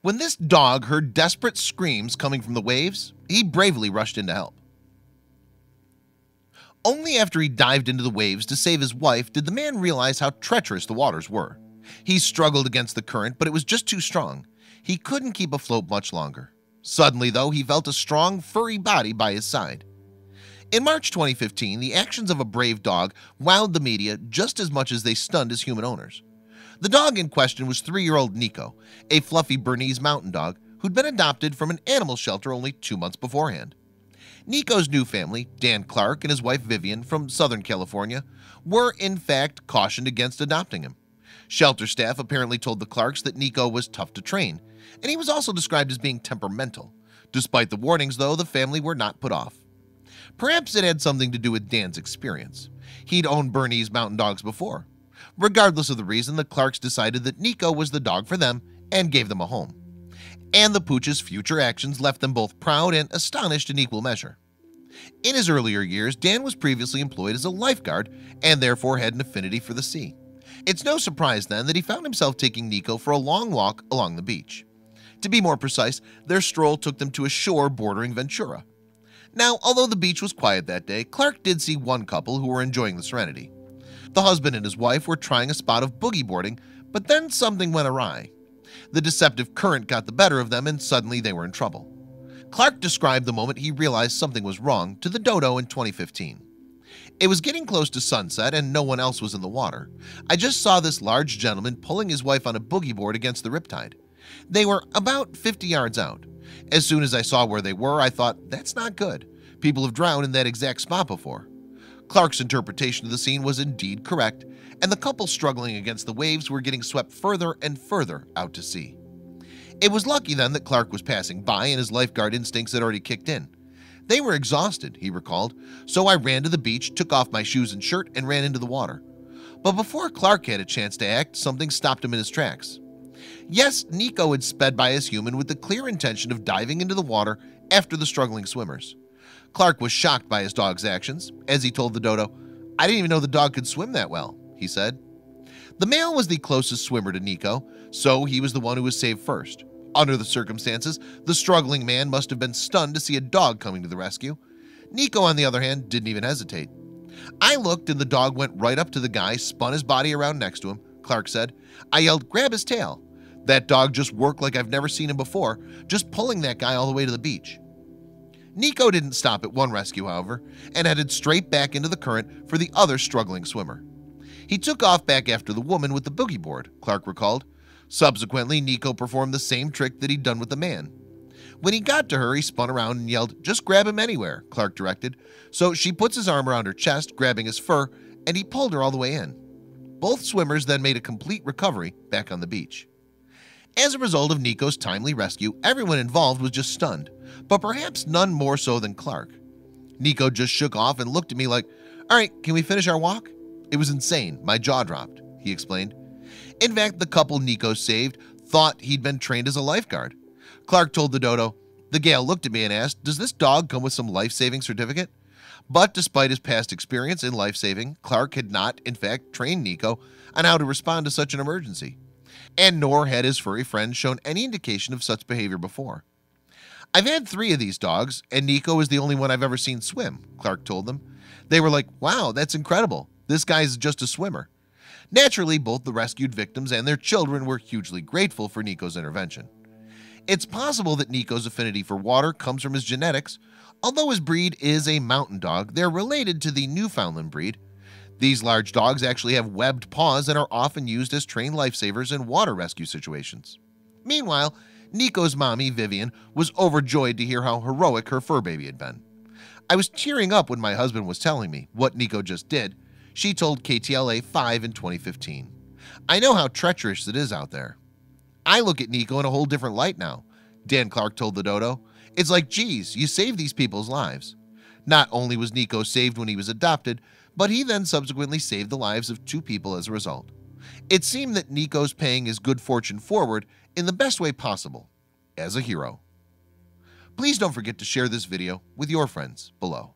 When this dog heard desperate screams coming from the waves, he bravely rushed in to help. Only after he dived into the waves to save his wife did the man realize how treacherous the waters were. He struggled against the current, but it was just too strong. He couldn't keep afloat much longer. Suddenly, though, he felt a strong, furry body by his side. In March 2015, the actions of a brave dog wowed the media just as much as they stunned his human owners. The dog in question was 3-year-old Nico, a fluffy Bernese mountain dog who'd been adopted from an animal shelter only 2 months beforehand. Nico's new family, Dan Clark and his wife Vivian from Southern California, were in fact cautioned against adopting him. Shelter staff apparently told the Clarks that Nico was tough to train, and he was also described as being temperamental. Despite the warnings, though, the family were not put off. Perhaps it had something to do with Dan's experience. He'd owned Bernese mountain dogs before. Regardless of the reason, the Clarks decided that Nico was the dog for them and gave them a home. And the pooch's future actions left them both proud and astonished in equal measure. In his earlier years, Dan was previously employed as a lifeguard and therefore had an affinity for the sea. It's no surprise then that he found himself taking Nico for a long walk along the beach. To be more precise, their stroll took them to a shore bordering Ventura. Now, although the beach was quiet that day, Clark did see one couple who were enjoying the serenity. The husband and his wife were trying a spot of boogie boarding, but then something went awry. The deceptive current got the better of them and suddenly they were in trouble. Clark described the moment he realized something was wrong to the Dodo in 2015. It was getting close to sunset and no one else was in the water. I just saw this large gentleman pulling his wife on a boogie board against the riptide. They were about 50 yards out. As soon as I saw where they were, I thought, that's not good. People have drowned in that exact spot before. Clark's interpretation of the scene was indeed correct, and the couple struggling against the waves were getting swept further and further out to sea. It was lucky then that Clark was passing by and his lifeguard instincts had already kicked in. They were exhausted, he recalled, so I ran to the beach, took off my shoes and shirt, and ran into the water. But before Clark had a chance to act, something stopped him in his tracks. Yes, Nico had sped by as human with the clear intention of diving into the water after the struggling swimmers. Clark was shocked by his dog's actions. As he told the Dodo, "I didn't even know the dog could swim that well," he said. The male was the closest swimmer to Nico, so he was the one who was saved first. Under the circumstances, the struggling man must have been stunned to see a dog coming to the rescue. Nico, on the other hand, didn't even hesitate. I looked and the dog went right up to the guy, spun his body around next to him. Clark said, "I yelled, 'Grab his tail.' That dog just worked like I've never seen him before, just pulling that guy all the way to the beach." Nico didn't stop at one rescue, however, and headed straight back into the current for the other struggling swimmer. He took off back after the woman with the boogie board, Clark recalled. Subsequently, Nico performed the same trick that he'd done with the man. When he got to her, he spun around and yelled, "Just grab him anywhere," Clark directed. So she puts his arm around her chest, grabbing his fur, and he pulled her all the way in. Both swimmers then made a complete recovery back on the beach. As a result of Nico's timely rescue, everyone involved was just stunned, but perhaps none more so than Clark. Nico just shook off and looked at me like, "All right, can we finish our walk?" It was insane. My jaw dropped, he explained. In fact, the couple Nico saved thought he'd been trained as a lifeguard. Clark told the Dodo, "The gal looked at me and asked, 'Does this dog come with some life-saving certificate?' But despite his past experience in life-saving, Clark had not, in fact, trained Nico on how to respond to such an emergency. And nor had his furry friend shown any indication of such behavior before. "I've had 3 of these dogs, and Nico is the only one I've ever seen swim," Clark told them. They were like, "Wow, that's incredible. This guy's just a swimmer." Naturally, both the rescued victims and their children were hugely grateful for Nico's intervention. It's possible that Nico's affinity for water comes from his genetics. Although his breed is a mountain dog, they're related to the Newfoundland breed. These large dogs actually have webbed paws and are often used as trained lifesavers in water rescue situations. Meanwhile, Nico's mommy, Vivian, was overjoyed to hear how heroic her fur baby had been. I was tearing up when my husband was telling me what Nico just did. She told KTLA 5 in 2015. "I know how treacherous it is out there. I look at Nico in a whole different light now," Dan Clark told the Dodo. "It's like, geez, you saved these people's lives." Not only was Nico saved when he was adopted, but he then subsequently saved the lives of 2 people as a result. It seemed that Nico's paying his good fortune forward in the best way possible, as a hero. Please don't forget to share this video with your friends below.